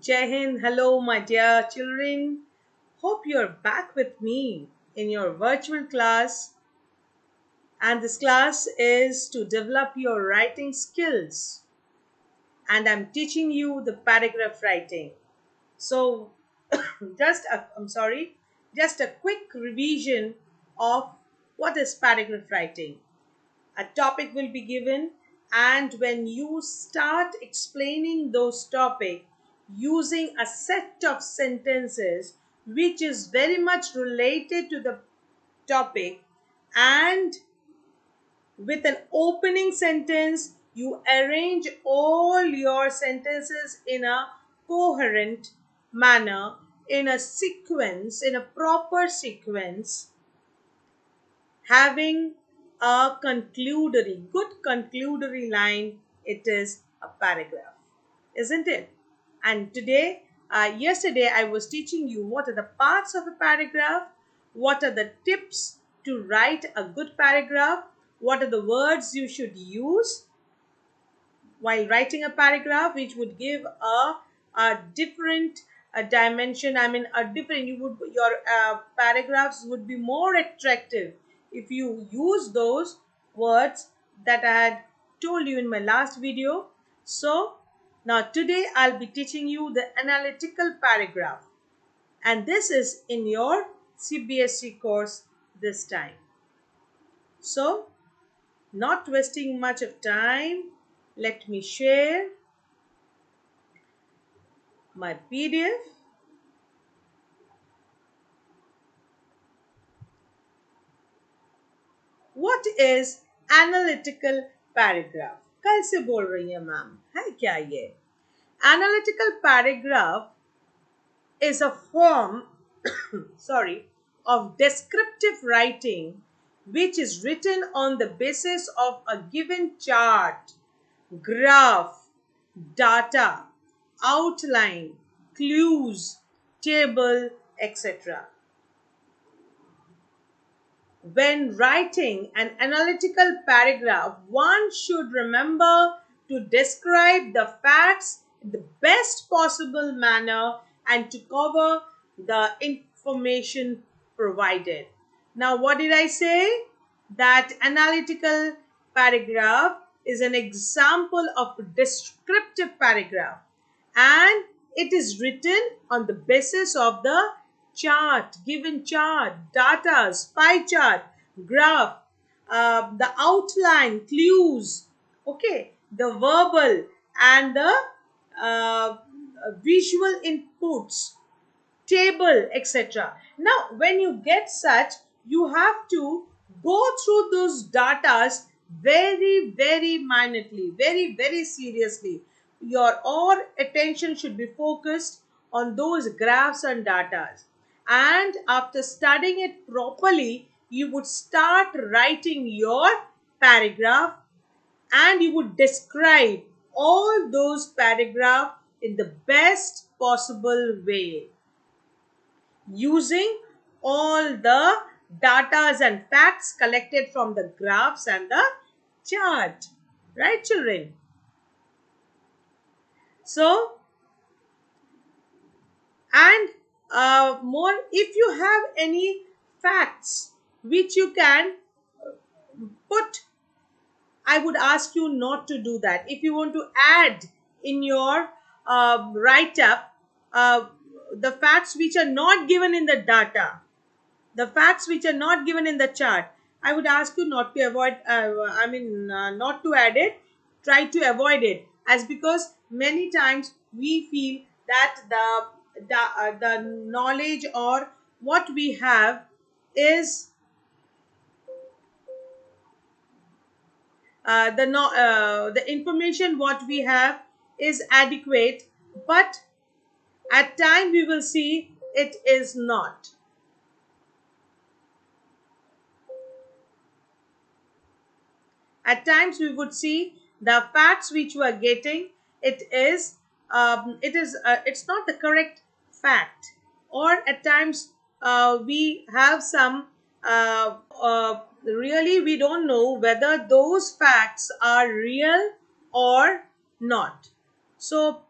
Jai Hind, hello, my dear children. Hope you're back with me in your virtual class. And this class is to develop your writing skills. And I'm teaching you the paragraph writing. So, just a quick revision of what is paragraph writing. A topic will be given, and when you start explaining those topic using a set of sentences which is very much related to the topic, and with an opening sentence you arrange all your sentences in a coherent manner, in a sequence, in a proper sequence, having a good conclusory line, it is a paragraph, isn't it? And yesterday, I was teaching you what are the parts of a paragraph, what are the tips to write a good paragraph, what are the words you should use while writing a paragraph, which would give a different dimension. I mean, a different, your paragraphs would be more attractive if you use those words that I had told you in my last video. So now today I'll be teaching you the analytical paragraph, and this is in your CBSE course this time. So, not wasting much of time, let me share my PDF. What is analytical paragraph? कल से बोल रही है ma'am, है क्या ये? Analytical paragraph is a form of descriptive writing which is written on the basis of a given chart, graph, data, outline, clues, table, etc. When writing an analytical paragraph, one should remember to describe the facts in the best possible manner and to cover the information provided. Now, what did I say? That analytical paragraph is an example of a descriptive paragraph, and it is written on the basis of the given chart, data, pie chart, graph, the outline, clues, okay, the verbal and the uh, visual inputs, table, etc. Now, when you get such, you have to go through those datas very, very minutely, very, very seriously. Your all attention should be focused on those graphs and datas. And after studying it properly, you would start writing your paragraph, and you would describe all those paragraphs in the best possible way, using all the datas and facts collected from the graphs and the chart. Right, children? So, and more, if you have any facts which you can put, I would ask you not to do that. If you want to add in your write up the facts which are not given in the data, the facts which are not given in the chart, I would ask you not to avoid, not to add it. Try to avoid it, as because many times we feel that the knowledge or what we have is the information what we have is adequate, but at time we will see it is not. At times we would see the facts which we are getting, it's not the correct fact, or at times we have some really we don't know whether those facts are real or not. So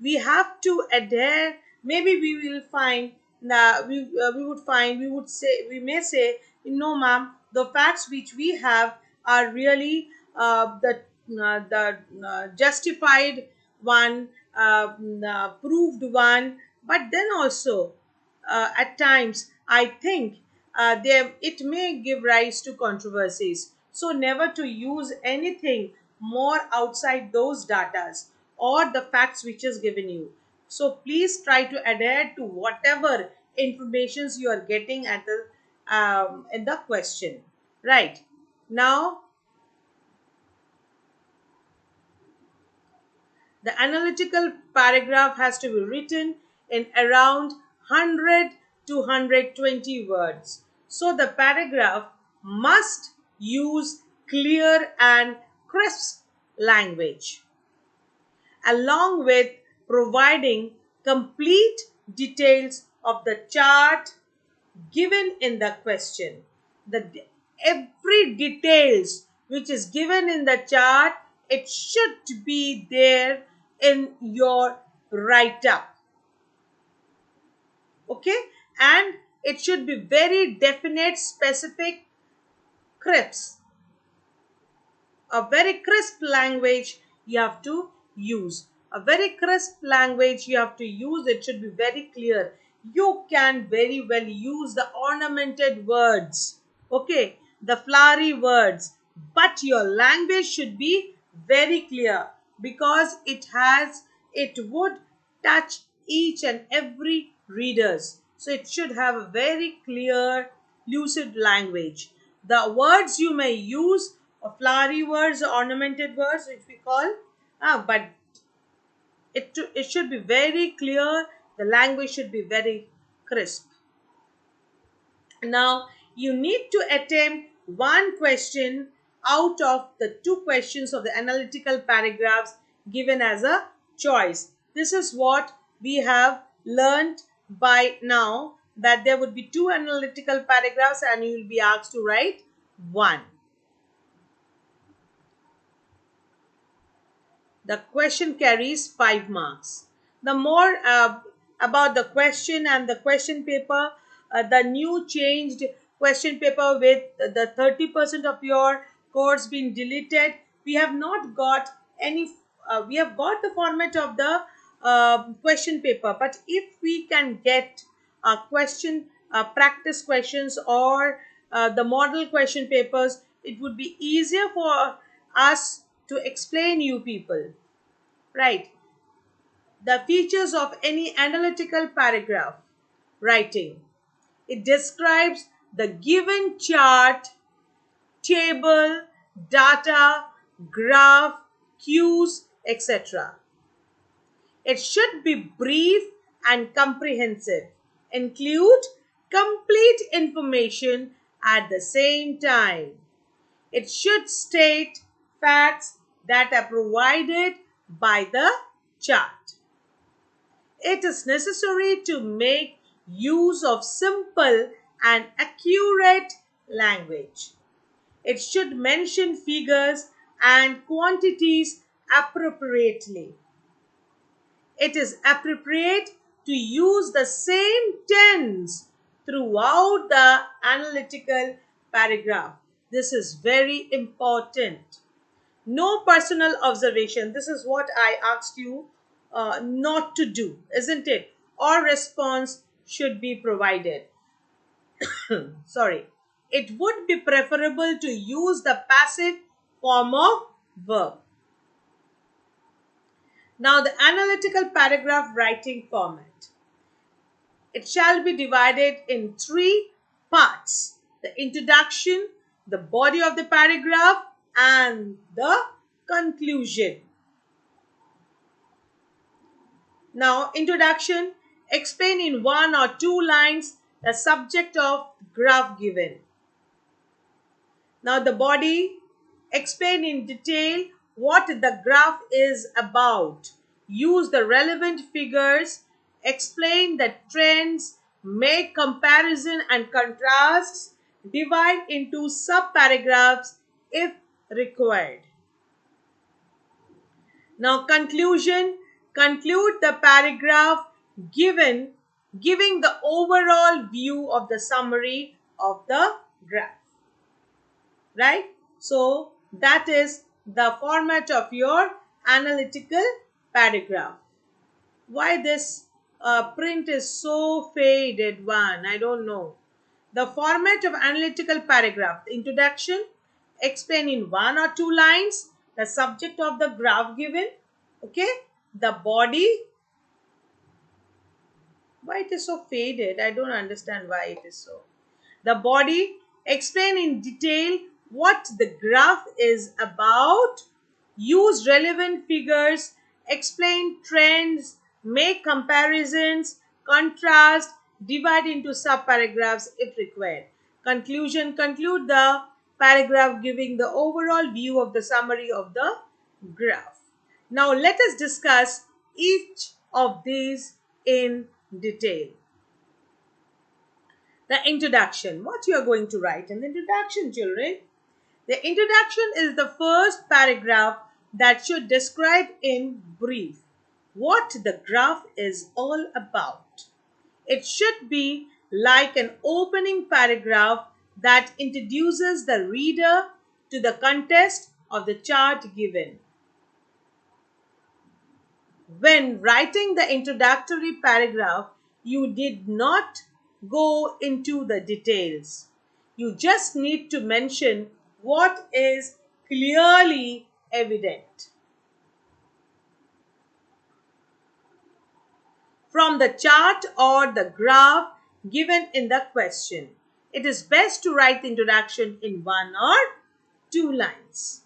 we have to adhere. Maybe we will find that we would find we would say we may say, no ma'am, the facts which we have are really the justified one, proved one. But then also, at times I think it may give rise to controversies. So never to use anything more outside those datas or the facts which is given you. So please try to adhere to whatever informations you are getting at the in the question. Right. Now, the analytical paragraph has to be written in around 100 to 120 words. So the paragraph must use clear and crisp language, along with providing complete details of the chart given in the question. Every details which is given in the chart, it should be there in your write up. Okay, and it should be very definite, specific, crisp. A very crisp language you have to use. A very crisp language you have to use. It should be very clear. You can very well use the ornamented words, okay, the flowery words, but your language should be very clear, because it would touch each and every readers. So it should have a very clear, lucid language. The words you may use are flowery words, ornamented words, which we call, but it should be very clear. The language should be very crisp. Now, you need to attempt one question out of the two questions of the analytical paragraphs given as a choice. This is what we have learned by now, that there would be two analytical paragraphs and you will be asked to write one. The question carries 5 marks. The more about the question and the question paper, the new changed question paper with the 30% of your course being deleted, we have not got any, we have got the format of the question paper. But if we can get a question, practice questions, or the model question papers, it would be easier for us to explain you people. Right. The features of any analytical paragraph writing. It describes the given chart, table, data, graph, cues, etc. It should be brief and comprehensive, include complete information at the same time. It should state facts that are provided by the chart. It is necessary to make use of simple and accurate language. It should mention figures and quantities appropriately. It is appropriate to use the same tense throughout the analytical paragraph. This is very important. No personal observation. This is what I asked you not to do, isn't it? Or response should be provided. Sorry. It would be preferable to use the passive form of verb. Now, the analytical paragraph writing format. It shall be divided in 3 parts: the introduction, the body of the paragraph, and the conclusion. Now, introduction. Explain in 1 or 2 lines the subject of graph given. Now, the body. Explain in detail what the graph is about. Use the relevant figures. Explain the trends. Make comparison and contrasts. Divide into sub-paragraphs if required. Now, conclusion. conclude the paragraph giving the overall view of the summary of the graph. Right? So that is the format of your analytical paragraph. Why this print is so faded one? I don't know. The format of analytical paragraph: the introduction, explain in one or two lines the subject of the graph given. Okay, the body. Why it is so faded? I don't understand why it is so. The body, explain in detail what the graph is about, use relevant figures, explain trends, make comparisons, contrast, divide into subparagraphs if required. Conclusion, conclude the paragraph giving the overall view of the summary of the graph. Now let us discuss each of these in detail. The introduction. What you are going to write in the introduction, children? The introduction is the first paragraph that should describe in brief what the graph is all about. It should be like an opening paragraph that introduces the reader to the context of the chart given. When writing the introductory paragraph, you did not go into the details. You just need to mention what is clearly evident from the chart or the graph given in the question. It is best to write the introduction in one or two lines.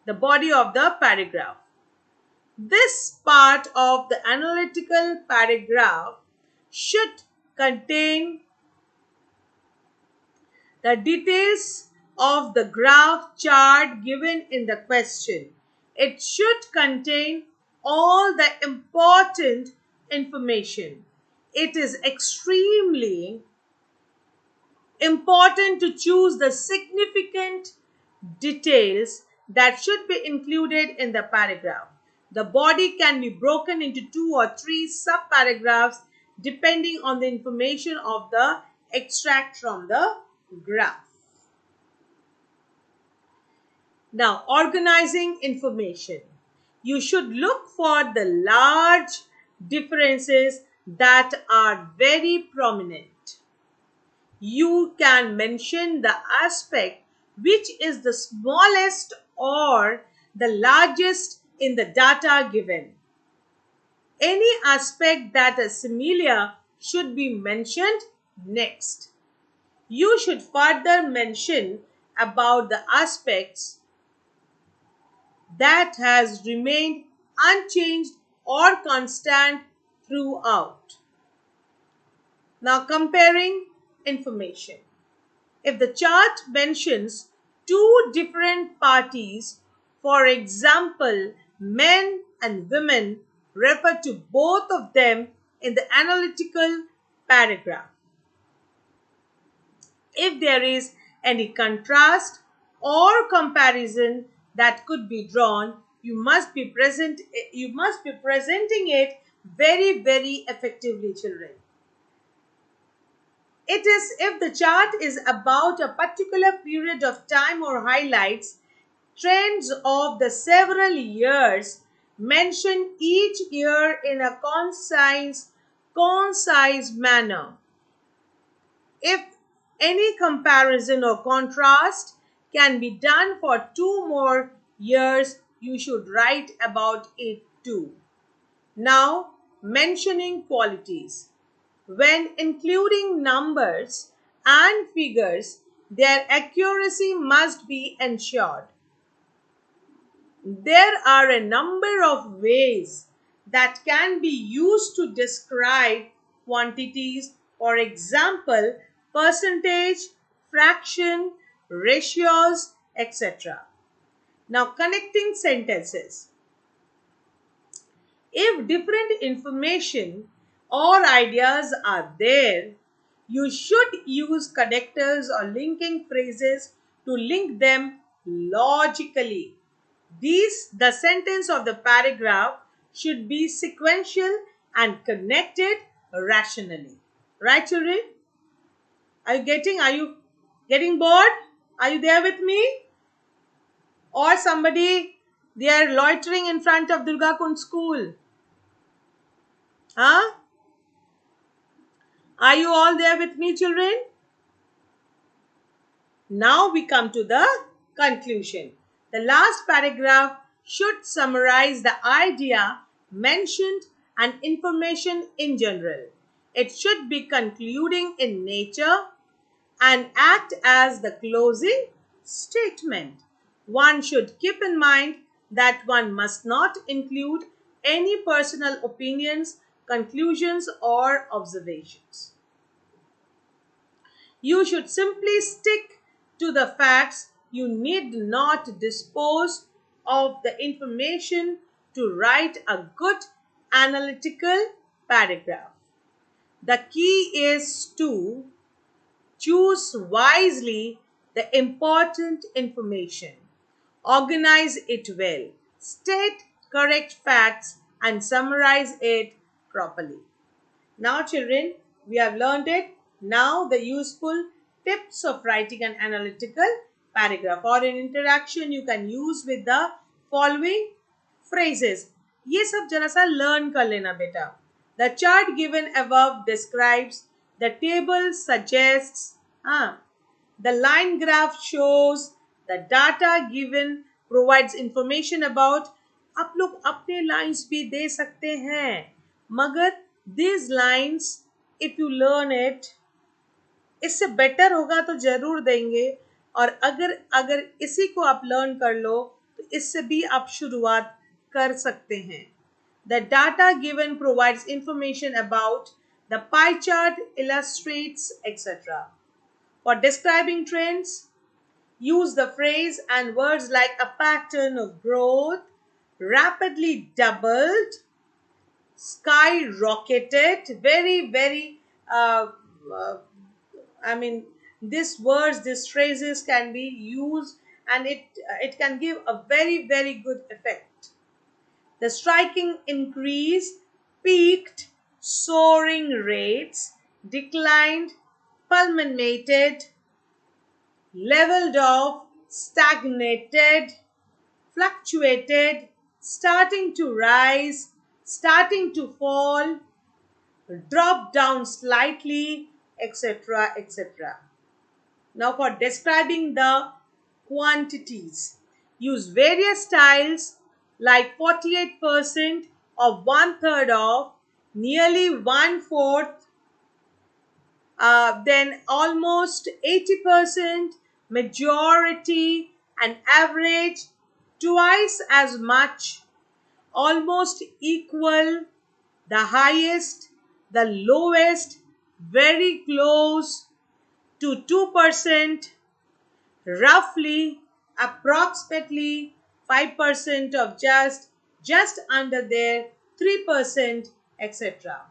The body of the paragraph. This part of the analytical paragraph should contain the details of the graph chart given in the question. It should contain all the important information. It is extremely important to choose the significant details that should be included in the paragraph. The body can be broken into 2 or 3 subparagraphs depending on the information of the extract from the graph. Now, organizing information. You should look for the large differences that are very prominent. You can mention the aspect which is the smallest or the largest in the data given. Any aspect that is similar should be mentioned next. You should further mention about the aspects that has remained unchanged or constant throughout. Now comparing information. If the chart mentions two different parties, for example, men and women, refer to both of them in the analytical paragraph. If there is any contrast or comparison that could be drawn, you must be presenting it very effectively, children. It is if the chart is about a particular period of time or highlights trends of the several years, mention each year in a concise manner. If any comparison or contrast can be done for 2 more years, you should write about it too. Now, mentioning qualities. When including numbers and figures, their accuracy must be ensured. There are a number of ways that can be used to describe quantities, for example, percentage, fraction, ratios, etc. Now, connecting sentences. If different information or ideas are there, you should use connectors or linking phrases to link them logically. The sentence of the paragraph should be sequential and connected rationally. Right, children? Are you getting bored? Are you there with me? Or somebody, they are loitering in front of Durga Kund school? Huh? Are you all there with me, children? Now we come to the conclusion. The last paragraph should summarize the idea mentioned and information in general. It should be concluding in nature and act as the closing statement. One should keep in mind that one must not include any personal opinions, conclusions, or observations. You should simply stick to the facts. You need not dispose of the information to write a good analytical paragraph. The key is to choose wisely the important information, organize it well, state correct facts, and summarize it properly. Now, children, we have learned it. Now, the useful tips of writing an analytical paragraph or an interaction you can use with the following phrases. ये सब जरा सा learn कर लेना बेटा. The chart given above describes, the table suggests, the line graph shows, the data given provides information about. आप लोग अपने lines भी दे सकते हैं, मगर these lines if you learn it, इससे बेटर होगा तो जरूर देंगे. और अगर अगर इसी को आप लर्न कर लो तो इससे भी आप शुरुआत कर सकते हैं. The data given provides information about, the pie chart illustrates, etc. For describing trends, use the phrase and words like a pattern of growth, rapidly doubled, skyrocketed, very, I mean, these words, these phrases can be used and it can give a very good effect. The striking increase, peaked, soaring rates, declined, culminated, leveled off, stagnated, fluctuated, starting to rise, starting to fall, drop down slightly, etc. etc. Now, for describing the quantities, use various styles like 48% of, 1/3 of, nearly 1/4, then almost 80%, majority, and average, twice as much, almost equal, the highest, the lowest, very close to 2%, roughly, approximately 5% of, just under there, 3%, etc.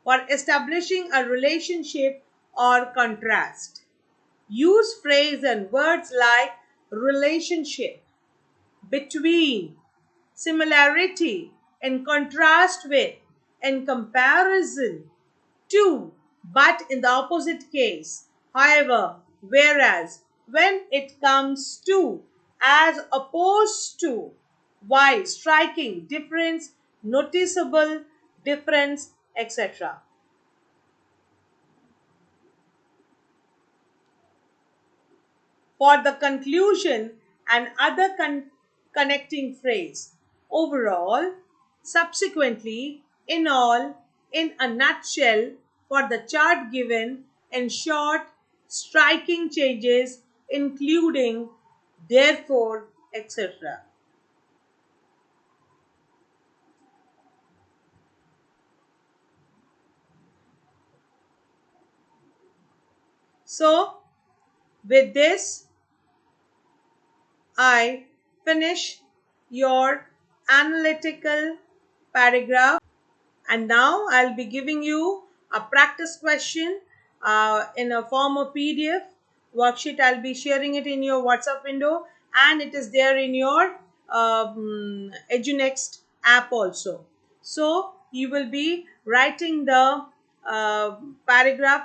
For establishing a relationship or contrast, use phrase and words like relationship, between, similarity, in contrast with, in comparison to, but in the opposite case, however, whereas, when it comes to, as opposed to, while, striking, difference, noticeable, difference, etc. For the conclusion and other connecting phrase, overall, subsequently, in all, in a nutshell, for the chart given, in short, striking changes, including, therefore, etc. So, with this, I finish your analytical paragraph, and now I'll be giving you a practice question in a form of PDF worksheet. I'll be sharing it in your WhatsApp window, and it is there in your EduNext app also. So you will be writing the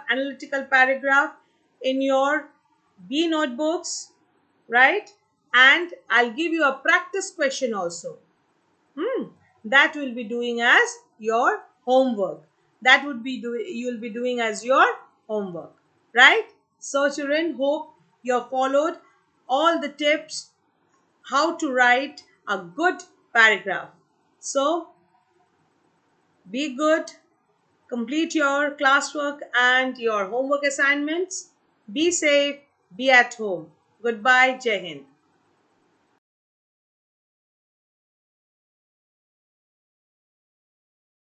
analytical paragraph in your B notebooks, right? And I'll give you a practice question also. That will be doing as your homework. That would be you'll be doing as your homework, right? So children, hope you have followed all the tips how to write a good paragraph. So be good, complete your classwork and your homework assignments. Be safe, be at home. Goodbye, Jai Hind.